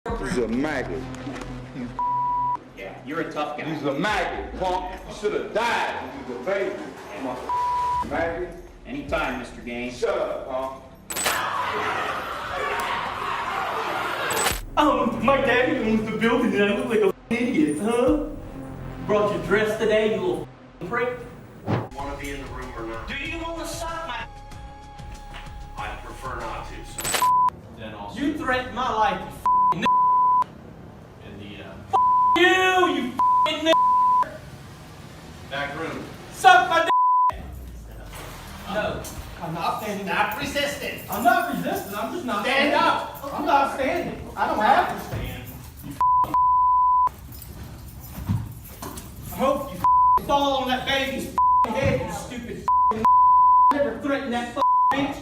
He's a maggot. Yeah, you're a tough guy. He's a maggot, punk. You should have died when you was a baby. I'm a maggot. Anytime, Mr. Gaines. Shut up, punk. My daddy owns the building and I look like a idiot, huh? Brought your dress today, you little prick? Want to be in the room or not? Do you want to suck my... I prefer not to, so. Then also... You threatened my life, you In the you back room. Suck my No, I'm not standing. Stop resisting. I'm not resisting, I'm just not Stand up. I'm not standing. I don't have to stand. I hope you fall on that baby's head, you stupid never threaten that bitch.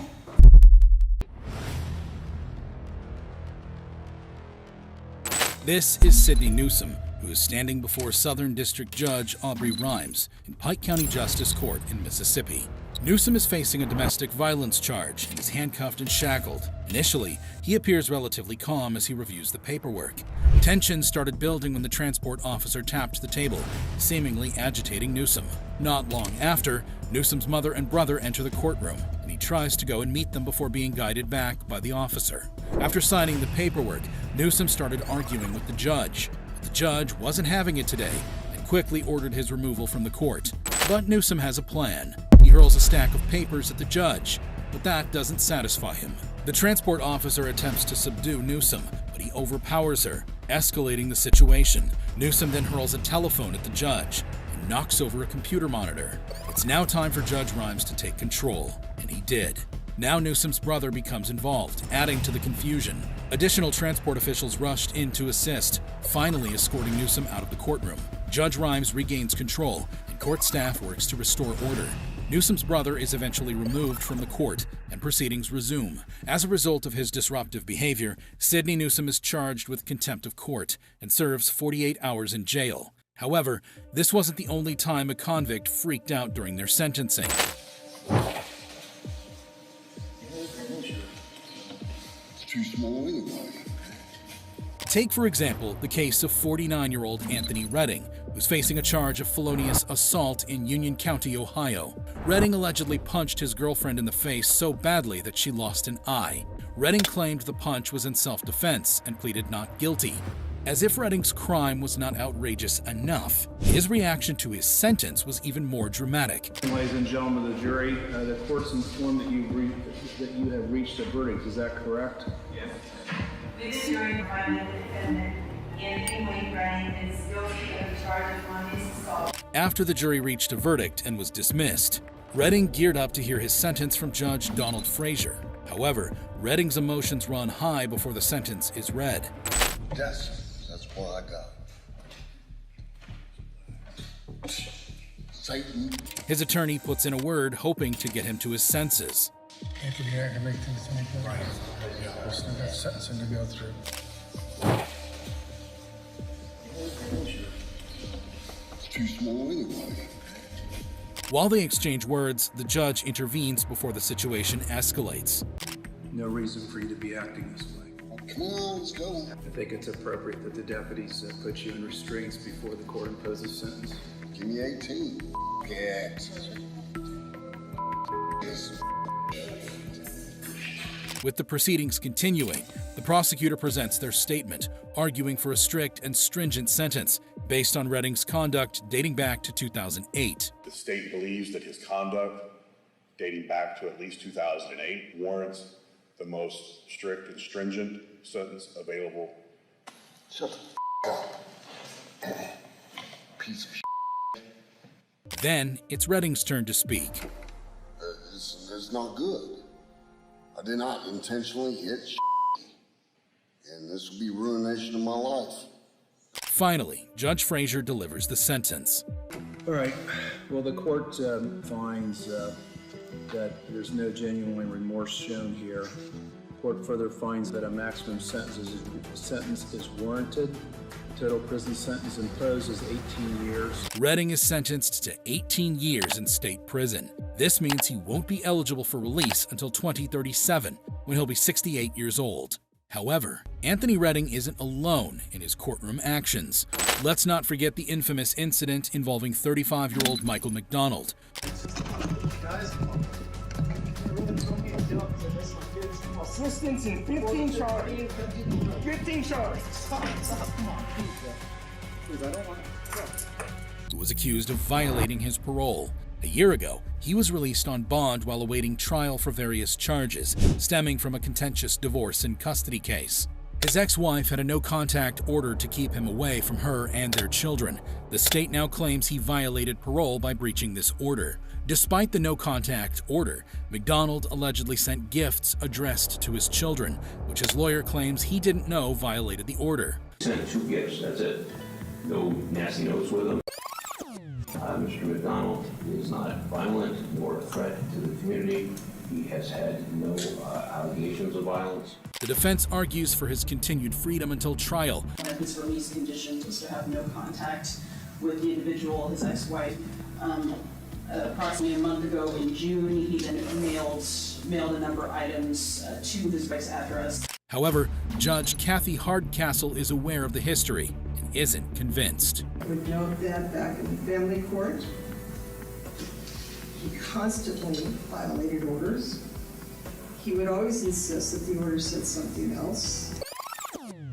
This is Sidney Newsom, who is standing before Southern District Judge Aubrey Rimes in Pike County Justice Court in Mississippi. Newsom is facing a domestic violence charge and is handcuffed and shackled. Initially, he appears relatively calm as he reviews the paperwork. Tension started building when the transport officer tapped the table, seemingly agitating Newsom. Not long after, Newsom's mother and brother enter the courtroom, and he tries to go and meet them before being guided back by the officer. After signing the paperwork, Newsom started arguing with the judge. But the judge wasn't having it today and quickly ordered his removal from the court. But Newsom has a plan. He hurls a stack of papers at the judge, but that doesn't satisfy him. The transport officer attempts to subdue Newsom, but he overpowers her, escalating the situation. Newsom then hurls a telephone at the judge and knocks over a computer monitor. It's now time for Judge Rimes to take control, and he did. Now Newsom's brother becomes involved, adding to the confusion. Additional transport officials rushed in to assist, finally escorting Newsom out of the courtroom. Judge Rimes regains control, and court staff works to restore order. Newsom's brother is eventually removed from the court, and proceedings resume. As a result of his disruptive behavior, Sidney Newsom is charged with contempt of court and serves 48 hours in jail. However, this wasn't the only time a convict freaked out during their sentencing. Too small anyway. Take, for example, the case of 49-year-old Anthony Redding, who's facing a charge of felonious assault in Union County, Ohio. Redding allegedly punched his girlfriend in the face so badly that she lost an eye. Redding claimed the punch was in self-defense and pleaded not guilty. As if Redding's crime was not outrageous enough, his reaction to his sentence was even more dramatic. Ladies and gentlemen of the jury, the court's informed that you have reached a verdict. Is that correct? Yes. This jury finding the defendant, Anthony Wayne Redding, is guilty of the charge of felonious assault. After the jury reached a verdict and was dismissed, Redding geared up to hear his sentence from Judge Donald Frazier. However, Redding's emotions run high before the sentence is read. Yes, that's what I got. Satan. His attorney puts in a word hoping to get him to his senses. Anthony, I can make things to make right. There's still got sentencing to go through. Too small anyway. While they exchange words, the judge intervenes before the situation escalates. No reason for you to be acting this way. Come on, let's go. I think it's appropriate that the deputies put you in restraints before the court imposes sentence. Give me 18. Yeah. Yes. With the proceedings continuing, the prosecutor presents their statement, arguing for a strict and stringent sentence based on Redding's conduct dating back to 2008. The state believes that his conduct, dating back to at least 2008, warrants the most strict and stringent sentence available. Shut the up. Piece of Then it's Redding's turn to speak. It's not good. I did not intentionally hit and this will be ruination of my life. Finally, Judge Frazier delivers the sentence. All right. Well, the court finds that there's no genuine remorse shown here. The court further finds that a maximum sentence is warranted. Total prison sentence imposed is 18 years. Redding is sentenced to 18 years in state prison. This means he won't be eligible for release until 2037, when he'll be 68 years old. However, Anthony Redding isn't alone in his courtroom actions. Let's not forget the infamous incident involving 35-year-old Michael McDonald. Assistance in 15 charges. 15 charges. Who was accused of violating his parole. A year ago, he was released on bond while awaiting trial for various charges stemming from a contentious divorce and custody case. His ex-wife had a no-contact order to keep him away from her and their children. The state now claims he violated parole by breaching this order. Despite the no-contact order, McDonald allegedly sent gifts addressed to his children, which his lawyer claims he didn't know violated the order. Sent 2 gifts, that's it. No nasty notes with them. Mr. McDonald is not violent nor a threat to the community. He has had no allegations of violence. The defense argues for his continued freedom until trial. One of his release conditions was to have no contact with the individual, his ex-wife. Approximately a month ago in June, he then mailed a number of items to his wife's address. However, Judge Kathy Hardcastle is aware of the history and isn't convinced. I would note that back in the family court, he constantly violated orders. He would always insist that the order said something else.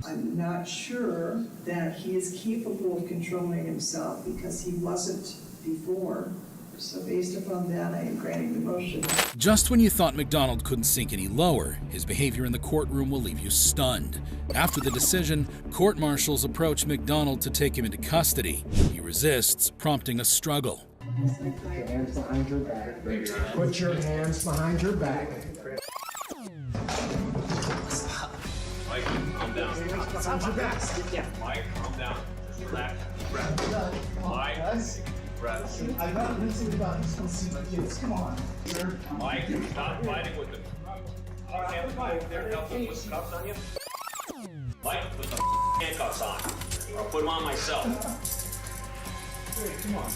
I'm not sure that he is capable of controlling himself because he wasn't before. So based upon that, I am granting the motion. Just when you thought McDonald couldn't sink any lower, his behavior in the courtroom will leave you stunned. After the decision, court marshals approach McDonald to take him into custody. He resists, prompting a struggle. Put your hands behind your back. Put your hands behind your back. Mike, calm down. Behind your back. Mike, calm down. Relax. Breath. Mike, breath. I'm not listening about this. Come see my kids. Come on. Mike, stop fighting with them. You can't fight. They're helping with cuffs on you. Mike, put the handcuffs on. Or I'll put them on myself. Hey, come on.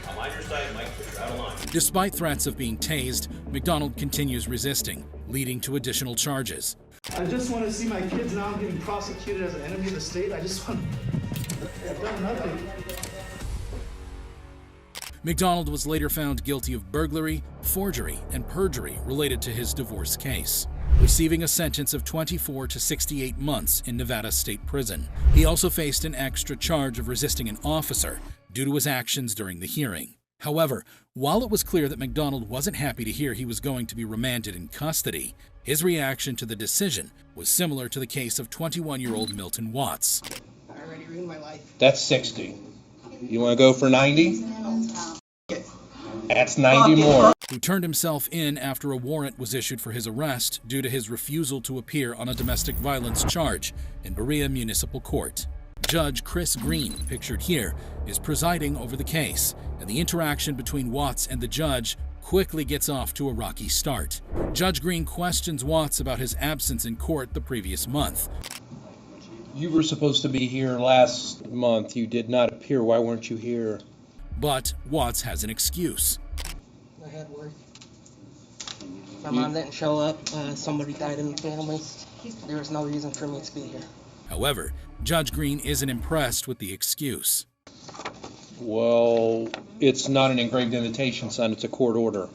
I'm on your side, Mike. Put your out of line. Despite threats of being tased, McDonald continues resisting, leading to additional charges. I just want to see my kids now getting prosecuted as an enemy of the state. I just want. I've done nothing. McDonald was later found guilty of burglary, forgery, and perjury related to his divorce case, receiving a sentence of 24 to 68 months in Nevada State Prison. He also faced an extra charge of resisting an officer due to his actions during the hearing. However, while it was clear that McDonald wasn't happy to hear he was going to be remanded in custody, his reaction to the decision was similar to the case of 21-year-old Milton Watts. I already ruined my life. That's 60. You want to go for 90? That's 90 more. Who turned himself in after a warrant was issued for his arrest due to his refusal to appear on a domestic violence charge in Berea Municipal Court. Judge Chris Green, pictured here, is presiding over the case, and the interaction between Watts and the judge quickly gets off to a rocky start. Judge Green questions Watts about his absence in court the previous month. You were supposed to be here last month. You did not appear. Why weren't you here? But Watts has an excuse. I had work. My mom didn't show up. Somebody died in the family. There was no reason for me to be here. However, Judge Green isn't impressed with the excuse. Well, it's not an engraved invitation, son. It's a court order.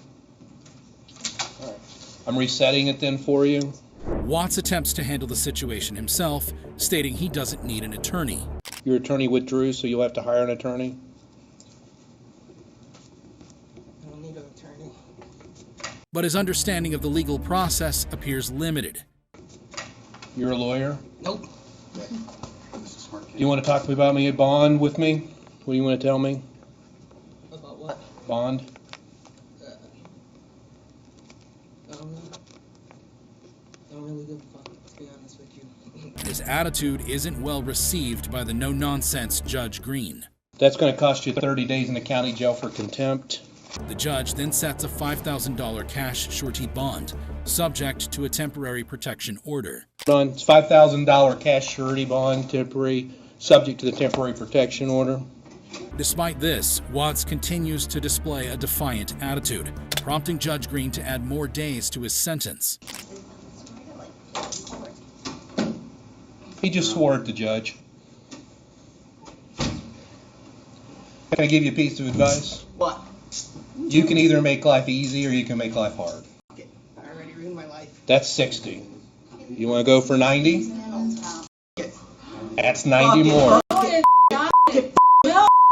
I'm resetting it then for you. Watts attempts to handle the situation himself, stating he doesn't need an attorney. Your attorney withdrew, so you'll have to hire an attorney? I don't need an attorney. But his understanding of the legal process appears limited. You're a lawyer? Nope. You want to talk to me about a bond with me? What do you want to tell me? About what? Bond? I don't really give a fuck, to be honest with you. His attitude isn't well received by the no-nonsense Judge Green. That's going to cost you 30 days in the county jail for contempt. The judge then sets a $5,000 cash surety bond, subject to a temporary protection order. It's $5,000 cash surety bond, temporary, subject to the temporary protection order. Despite this, Watts continues to display a defiant attitude, prompting Judge Green to add more days to his sentence. He just swore at the judge. Can I give you a piece of advice? What? You can either make life easy or you can make life hard. I already ruined my life. That's 60. You want to go for 90? That's 90 more.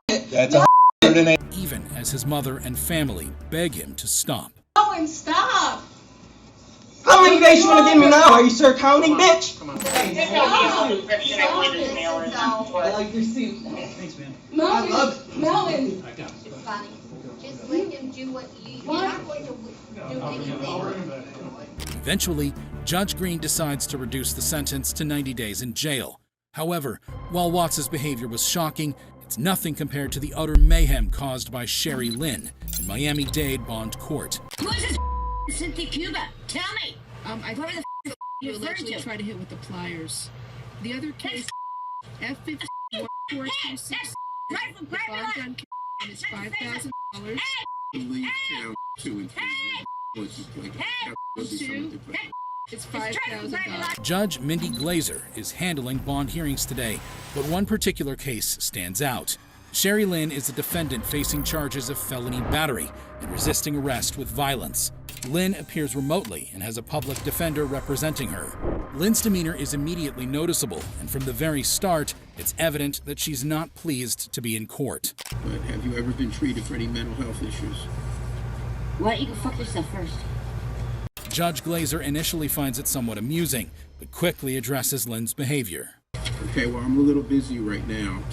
That's 108. Even as his mother and family beg him to stop. Owen, stop! How many days you want to give me now? Are you sure counting, bitch? I like your suit. Thanks, man. Melvin! It's funny. Just let him do what you're not going to do anything. Eventually, Judge Green decides to reduce the sentence to 90 days in jail. However, while Watts' behavior was shocking, it's nothing compared to the utter mayhem caused by Sherry Lynn in Miami-Dade Bond Court. Who is this Cynthia Cuba? Tell me. I Whoever the you you referred allegedly to. tried to hit with the pliers. The other case, F-50-1426, Right from the private bond life. on and it's $5,000. Two, it's $5,000. Judge Mindy Glazer is handling bond hearings today, but one particular case stands out. Sherry Lynn is a defendant facing charges of felony battery and resisting arrest with violence. Lynn appears remotely and has a public defender representing her. Lynn's demeanor is immediately noticeable, and from the very start, it's evident that she's not pleased to be in court. But have you ever been treated for any mental health issues? Why don't you go fuck yourself first? Judge Glazer initially finds it somewhat amusing, but quickly addresses Lynn's behavior. Okay, well, I'm a little busy right now,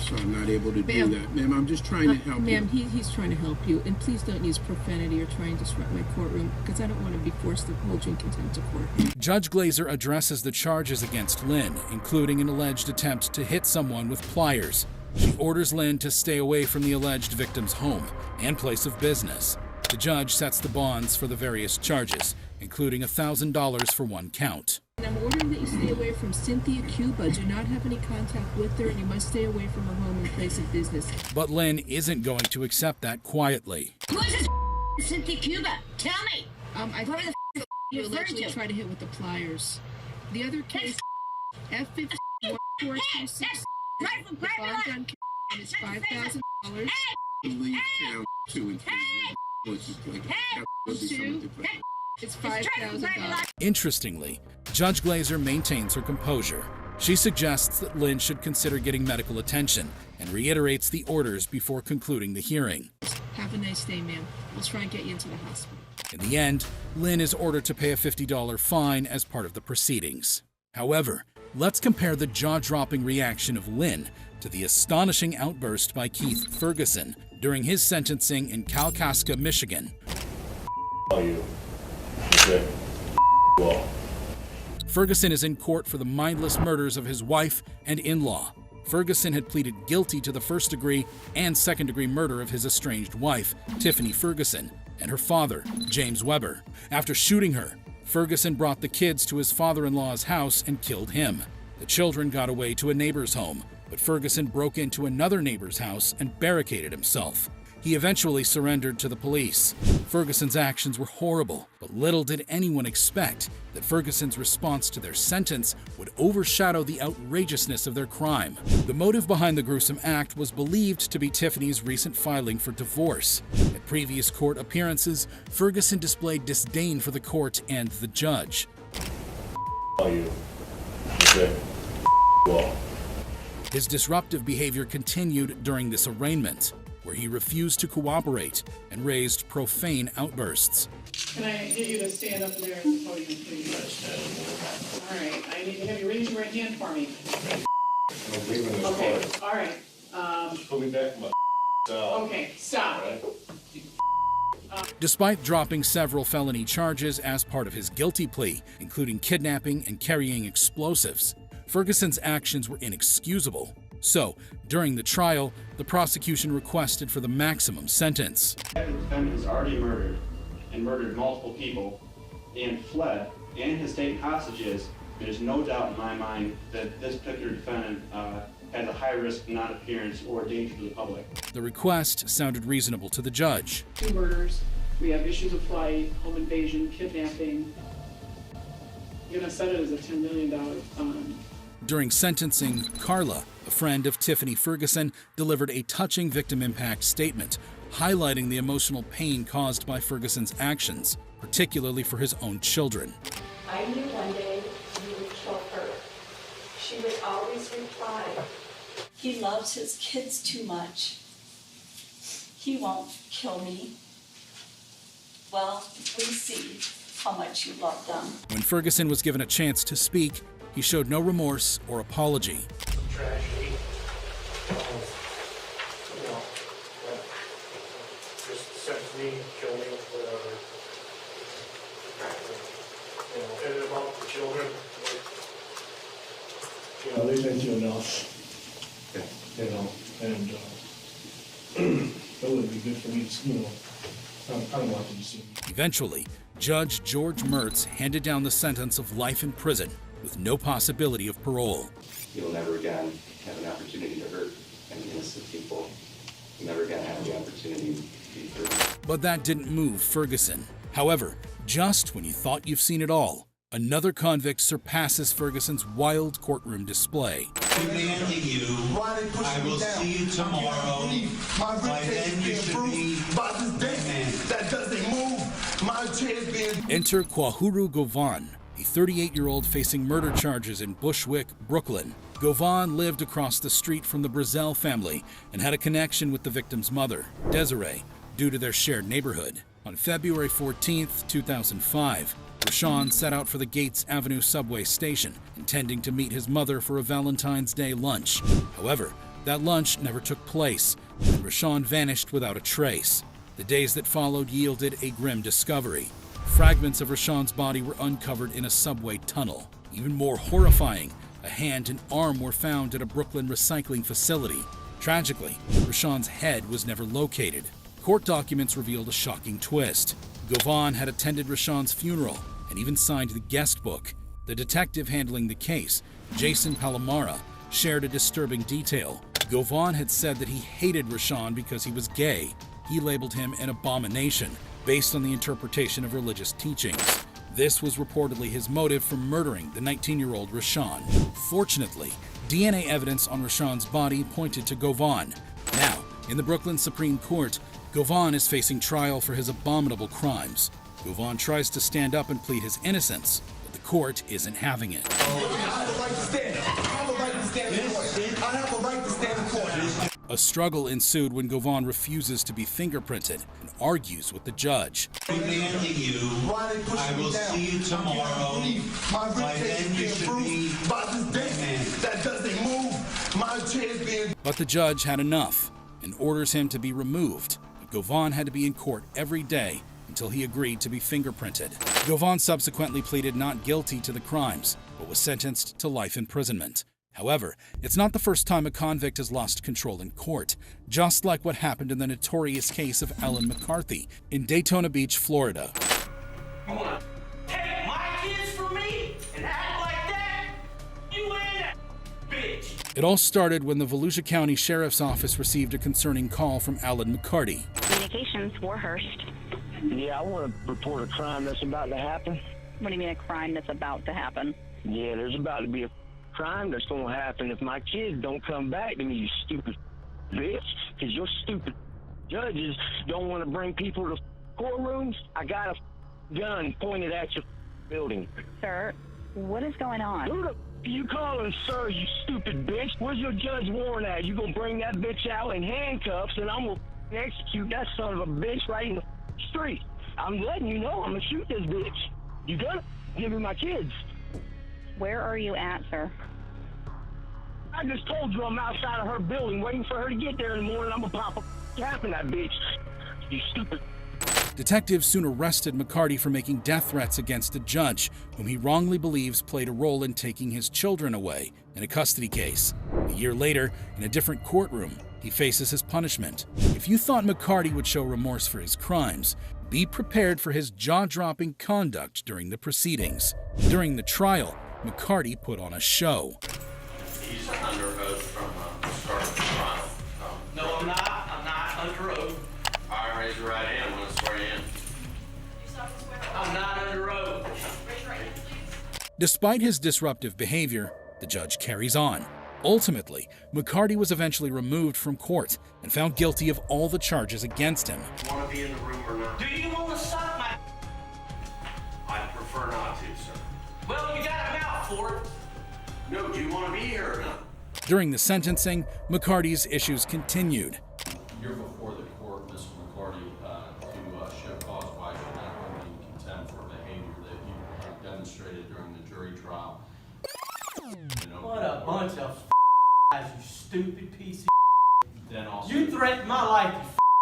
so I'm not able to do that. Ma'am, I'm just trying to help you. Ma'am, he's trying to help you, and please don't use profanity or try and disrupt my courtroom, because I don't want to be forced to hold you in contempt of court. Judge Glazer addresses the charges against Lynn, including an alleged attempt to hit someone with pliers. She orders Lynn to stay away from the alleged victim's home and place of business. The judge sets the bonds for the various charges, including $1,000 for one count. And I'm ordering that you stay away from Cynthia Cuba. Do not have any contact with her, and you must stay away from her home and place of business. But Lynn isn't going to accept that quietly. Who is this Cynthia Cuba? Tell me. Whoever the You you referred allegedly to. tried to hit with the pliers. The other case, F-50-1426, Right from the private bond life. on and it's $5,000. Leave count 2 and 3. Two, it's $5,000. Interestingly, Judge Glazer maintains her composure. She suggests that Lynn should consider getting medical attention and reiterates the orders before concluding the hearing. Have a nice day, ma'am. We'll try and get you into the hospital. In the end, Lynn is ordered to pay a $50 fine as part of the proceedings. However, let's compare the jaw-dropping reaction of Lynn to the astonishing outburst by Keith Ferguson during his sentencing in Kalkaska, Michigan. You. Okay. Well. Ferguson is in court for the mindless murders of his wife and in-law. Ferguson had pleaded guilty to the first-degree and second-degree murder of his estranged wife, Tiffany Ferguson, and her father, James Weber. After shooting her, Ferguson brought the kids to his father-in-law's house and killed him. The children got away to a neighbor's home, but Ferguson broke into another neighbor's house and barricaded himself. He eventually surrendered to the police. Ferguson's actions were horrible, but little did anyone expect that Ferguson's response to their sentence would overshadow the outrageousness of their crime. The motive behind the gruesome act was believed to be Tiffany's recent filing for divorce. At previous court appearances, Ferguson displayed disdain for the court and the judge. You. Okay. Well. His disruptive behavior continued during this arraignment, where he refused to cooperate and raised profane outbursts. Can I get you to stand up there at the podium, please? All right, I need to have you raise your right hand for me. Okay, all right. Put me back in my cell. Okay, stop. Despite dropping several felony charges as part of his guilty plea, including kidnapping and carrying explosives, Ferguson's actions were inexcusable. So, during the trial, the prosecution requested for the maximum sentence. The defendant has already murdered, and murdered multiple people, and fled, and has taken hostages. There's no doubt in my mind that this particular defendant has a high-risk non-appearance or danger to the public. The request sounded reasonable to the judge. 2 murders, we have issues of flight, home invasion, kidnapping. I'm gonna set it as a $10 million fine. During sentencing, Carla, a friend of Tiffany Ferguson, delivered a touching victim impact statement, highlighting the emotional pain caused by Ferguson's actions, particularly for his own children. I knew one day you would kill her. She would always reply, "He loves his kids too much. He won't kill me." Well, we see how much you love them. When Ferguson was given a chance to speak, he showed no remorse or apology. Tragedy. Just sentence me, kill me, whatever. And about the children, they've been through enough. And it would be good for me to, I don't want them to see me. Eventually, Judge George Mertz handed down the sentence of life in prison with no possibility of parole. You'll never again have an opportunity to hurt any innocent people. You'll never again have the opportunity to be hurt. But that didn't move Ferguson. However, just when you thought you've seen it all, another convict surpasses Ferguson's wild courtroom display. Demanding you, I will see you tomorrow. By then you should be that doesn't move. My champion. Enter Kwahuru Govan, a 38-year-old facing murder charges in Bushwick, Brooklyn. Govan lived across the street from the Brazel family and had a connection with the victim's mother, Desiree, due to their shared neighborhood. On February 14, 2005, Rashawn set out for the Gates Avenue subway station, intending to meet his mother for a Valentine's Day lunch. However, that lunch never took place, and Rashawn vanished without a trace. The days that followed yielded a grim discovery. Fragments of Rashawn's body were uncovered in a subway tunnel. Even more horrifying, a hand and arm were found at a Brooklyn recycling facility. Tragically, Rashawn's head was never located. Court documents revealed a shocking twist. Govan had attended Rashawn's funeral and even signed the guest book. The detective handling the case, Jason Palomara, shared a disturbing detail. Govan had said that he hated Rashawn because he was gay. He labeled him an abomination based on the interpretation of religious teachings. This was reportedly his motive for murdering the 19-year-old Rashawn. Fortunately, DNA evidence on Rashawn's body pointed to Govan. Now, in the Brooklyn Supreme Court, Govan is facing trial for his abominable crimes. Govan tries to stand up and plead his innocence, but the court isn't having it. I have a right to stand. I have a right to stand in court. I have a right to stand in court. A struggle ensued when Govan refuses to be fingerprinted and argues with the judge. Demanding you, I will see you tomorrow. By then you should be that doesn't move. My champion. But the judge had enough and orders him to be removed. Govan had to be in court every day until he agreed to be fingerprinted. Govan subsequently pleaded not guilty to the crimes, but was sentenced to life imprisonment. However, it's not the first time a convict has lost control in court, just like what happened in the notorious case of Ellen McCarthy in Daytona Beach, Florida. You wanna take my kids from me and act like that? You ain't that bitch. It all started when the Volusia County Sheriff's Office received a concerning call from Alan McCarty. Communications, Warhurst. Yeah, I want to report a crime that's about to happen. What do you mean a crime that's about to happen? Yeah, there's about to be a crime that's going to happen if my kids don't come back to me, you stupid bitch. Because your stupid judges don't want to bring people to courtrooms. I got a gun pointed at your building. Sir, what is going on? Who the you calling sir, you stupid bitch? Where's your judge warrant at? You gonna bring that bitch out in handcuffs and I'm gonna execute that son of a bitch right in the street. I'm letting you know I'm gonna shoot this bitch. You gonna give me my kids. Where are you at, sir? I just told you I'm outside of her building waiting for her to get there in the morning. I'm gonna pop a cap in that bitch. You stupid. Detectives soon arrested McCarty for making death threats against a judge whom he wrongly believes played a role in taking his children away in a custody case. A year later, in a different courtroom, he faces his punishment. If you thought McCarty would show remorse for his crimes, be prepared for his jaw-dropping conduct during the proceedings. During the trial, McCarty put on a show. He's under oath from the start of the trial. No, I'm not. I'm not under oath. All right, raise your right hand. I'm going to swear you in. I'm not under oath. Despite his disruptive behavior, The judge carries on. Ultimately, McCarty was eventually removed from court and found guilty of all the charges against him. Want to be in the room or not? Do you want to suck my... I prefer not to, sir. Well, you got a mouth for it. No, do you want to be here or not? During the sentencing, McCarty's issues continued. You're before the court, Mr. McCarty, to show cause why you should not hold you in contempt for behavior that you demonstrated during the jury trial. What a bunch of guys, you stupid piece of Then also, You threatened my life,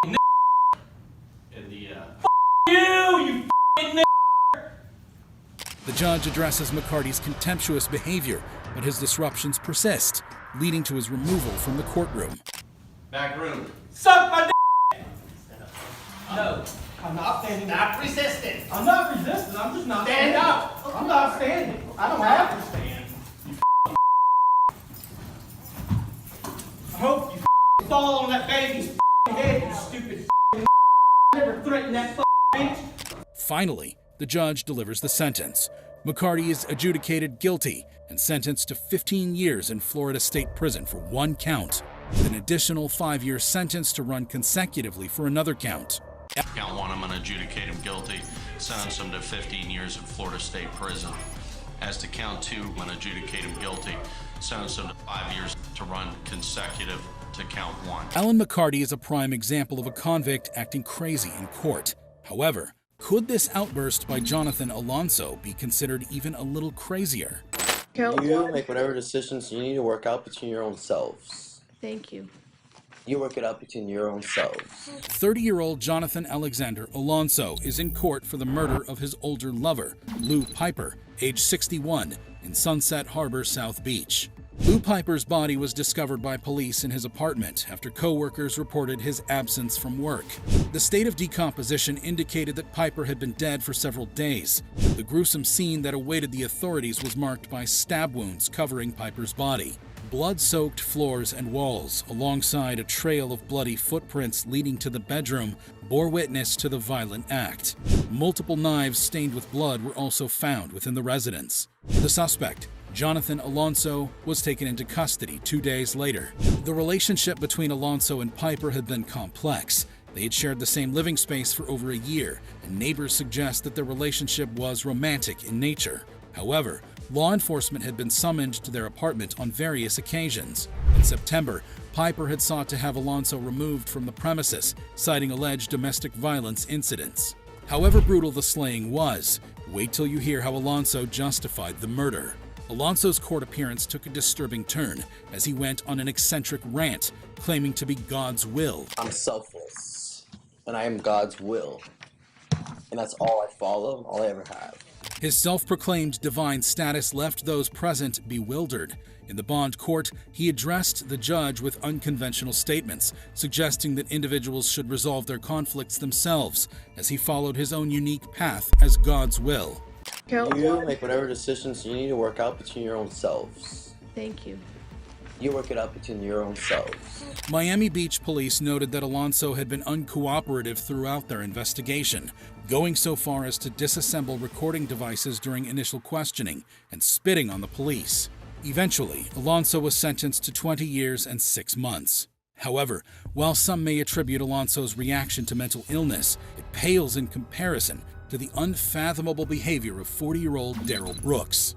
you in the you The judge addresses McCarty's contemptuous behavior, but his disruptions persist, leading to his removal from the courtroom. back room. Suck my No, I'm not standing. Not resisting. I'm not resisting. I'm just not standing up. I'm not standing. I don't have to stand. I hope you fall on that baby's head, you stupid never threatened that bitch. Finally, the judge delivers the sentence. McCarty is adjudicated guilty and sentenced to 15 years in Florida State Prison for one count, with an additional 5-year sentence to run consecutively for another count. Count one, I'm going to adjudicate him guilty, sentence him to 15 years in Florida State Prison. As to count two, I'm going to adjudicate him guilty, sentence him to 5 years to run consecutive to count one. Alan McCarty is a prime example of a convict acting crazy in court. However, could this outburst by Jonathan Alonso be considered even a little crazier? You make whatever decisions you need to work out between your own selves. Thank you. You work it out between your own selves. 30-year-old Jonathan Alexander Alonso is in court for the murder of his older lover, Lou Piper, age 61, in Sunset Harbor, South Beach. Lou Piper's body was discovered by police in his apartment after co-workers reported his absence from work. The state of decomposition indicated that Piper had been dead for several days. The gruesome scene that awaited the authorities was marked by stab wounds covering Piper's body. Blood-soaked floors and walls, alongside a trail of bloody footprints leading to the bedroom, bore witness to the violent act. Multiple knives stained with blood were also found within the residence. The suspect, Jonathan Alonso, was taken into custody 2 days later. The relationship between Alonso and Piper had been complex. They had shared the same living space for over a year, and neighbors suggest that their relationship was romantic in nature. However, law enforcement had been summoned to their apartment on various occasions. In September, Piper had sought to have Alonso removed from the premises, citing alleged domestic violence incidents. However brutal the slaying was, wait till you hear how Alonso justified the murder. Alonso's court appearance took a disturbing turn as he went on an eccentric rant, claiming to be God's will. I'm selfless, and I am God's will. And that's all I follow, all I ever have. His self-proclaimed divine status left those present bewildered. In the bond court, he addressed the judge with unconventional statements, suggesting that individuals should resolve their conflicts themselves, as he followed his own unique path as God's will. You make whatever decisions you need to work out between your own selves. Thank you. You work it out between your own selves. Miami Beach police noted that Alonso had been uncooperative throughout their investigation, going so far as to disassemble recording devices during initial questioning and spitting on the police. Eventually, Alonso was sentenced to 20 years and 6 months. However, while some may attribute Alonso's reaction to mental illness, it pales in comparison to the unfathomable behavior of 40-year-old Daryl Brooks.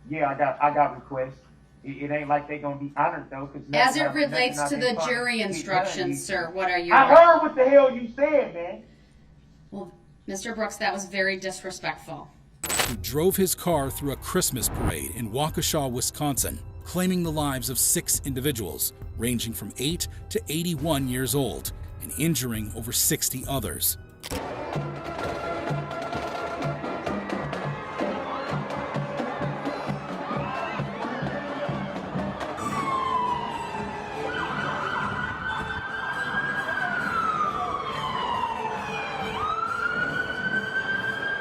Yeah, I got requests. It ain't like they gonna be honored though. As it relates to the jury instructions, sir, what are your... I heard what the hell you said, man. Well, Mr. Brooks, that was very disrespectful. Who drove his car through a Christmas parade in Waukesha, Wisconsin, claiming the lives of 6 individuals, ranging from 8 to 81 years old, and injuring over 60 others.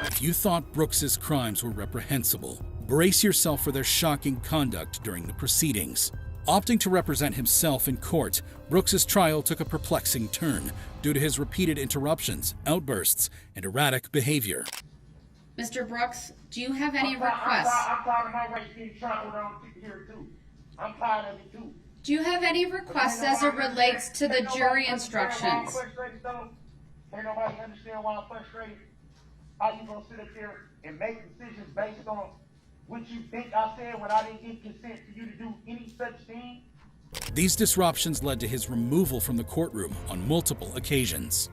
If you thought Brooks's crimes were reprehensible, brace yourself for their shocking conduct during the proceedings. Opting to represent himself in court, Brooks's trial took a perplexing turn due to his repeated interruptions, outbursts, and erratic behavior. Mr. Brooks, do you have any I'm requests? tired of my race being trampled on here too. I'm tired of it too. Do you have any requests as it relates to the jury instructions? Ain't nobody understand why I'm frustrated. How you gonna sit up here and make decisions based on what you think I said when I didn't give consent for you to do any such thing? These disruptions led to his removal from the courtroom on multiple occasions.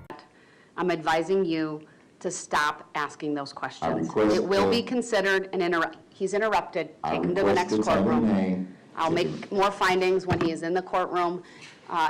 I'm advising you to stop asking those questions. request, It will be considered an he's interrupted. Take him to the next courtroom. I'll make more findings when he is in the courtroom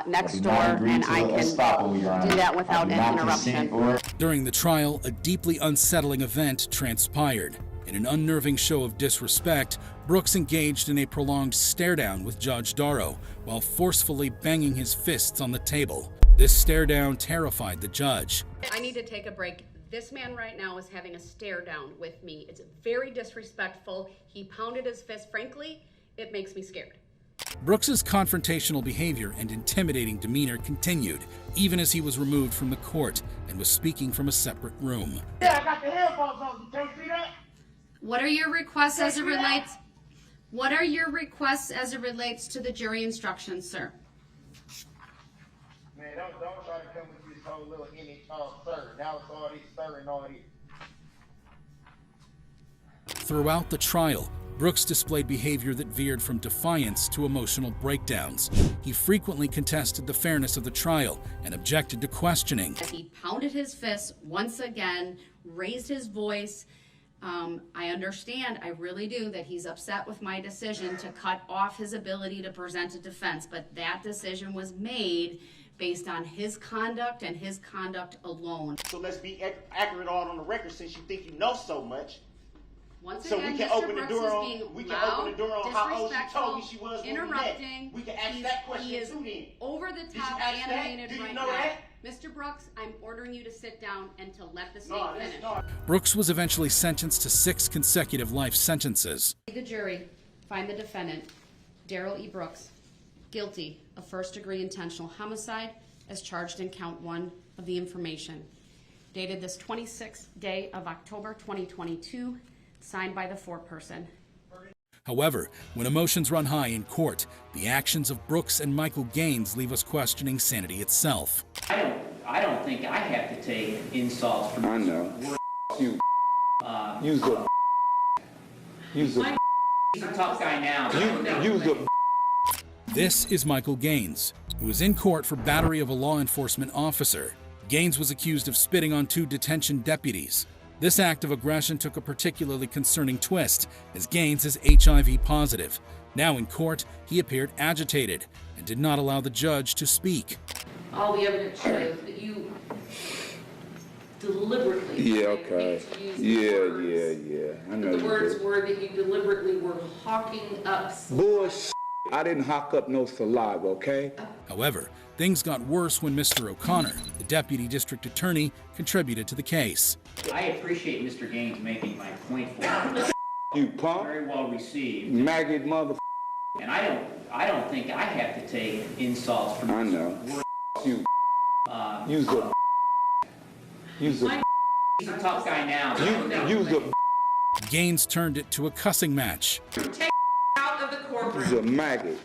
next door, and I can do that without an interruption. During the trial, a deeply unsettling event transpired. In an unnerving show of disrespect, Brooks engaged in a prolonged stare-down with Judge Darrow while forcefully banging his fists on the table. This stare-down terrified the judge. I need to take a break. This man right now is having a stare-down with me. It's very disrespectful. He pounded his fist. Frankly, it makes me scared. Brooks's confrontational behavior and intimidating demeanor continued, even as he was removed from the court and was speaking from a separate room. Yeah, I got the headphones on. You can't see that? What are your requests as it relates? What are your requests as it relates to the jury instructions, sir? Man, don't try to come with this whole little sir. Now it's all this sir and all this. Throughout the trial, Brooks displayed behavior that veered from defiance to emotional breakdowns. He frequently contested the fairness of the trial and objected to questioning. He pounded his fist once again, raised his voice. I understand, I really do, that he's upset with my decision to cut off his ability to present a defense, but that decision was made based on his conduct and his conduct alone. So let's be accurate on the record, since you think you know so much. Once So again, we can Mr. open the Brooks door is on being we can loud, open the door on how old she told me she was when we met. interrupting. We can ask that question He is too then. over the Did you top ask that? animated Did you right know now. that? Mr. Brooks, I'm ordering you to sit down and to let the state No, finish. Brooks was eventually sentenced to 6 consecutive life sentences. The jury find the defendant, Darrell E. Brooks, guilty of first-degree intentional homicide as charged in count 1 of the information. Dated this 26th day of October 2022, signed by the foreperson. However, when emotions run high in court, the actions of Brooks and Michael Gaines leave us questioning sanity itself. I don't think I have to take insults from. I know. You. Use a. He's a tough guy now. Use a. This is Michael Gaines, who is in court for battery of a law enforcement officer. Gaines was accused of spitting on 2 detention deputies. This act of aggression took a particularly concerning twist, as Gaines is HIV positive. Now in court, he appeared agitated and did not allow the judge to speak. All the evidence shows that you deliberately. Yeah, okay. Yeah. I know The you words did. were that you deliberately were hawking up. Bullshit. I didn't hawk up no saliva, okay? However, things got worse when Mr. O'Connor, the deputy district attorney, contributed to the case. I appreciate Mr. Gaines making my point for me. You punk. Very well received. Maggot mother. And I don't think I have to take insults from. I know. You. Use a. Use a. He's a tough guy now. Use a. Gaines turned it to a cussing match. Take out of the courtroom. Use a maggot.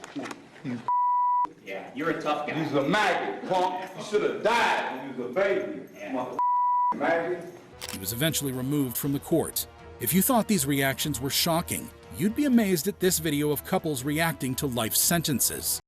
Yeah, you're a tough guy. Use a maggot, punk. You should have died when you was a baby. Yeah. Maggot. He was eventually removed from the court. If you thought these reactions were shocking, you'd be amazed at this video of couples reacting to life sentences.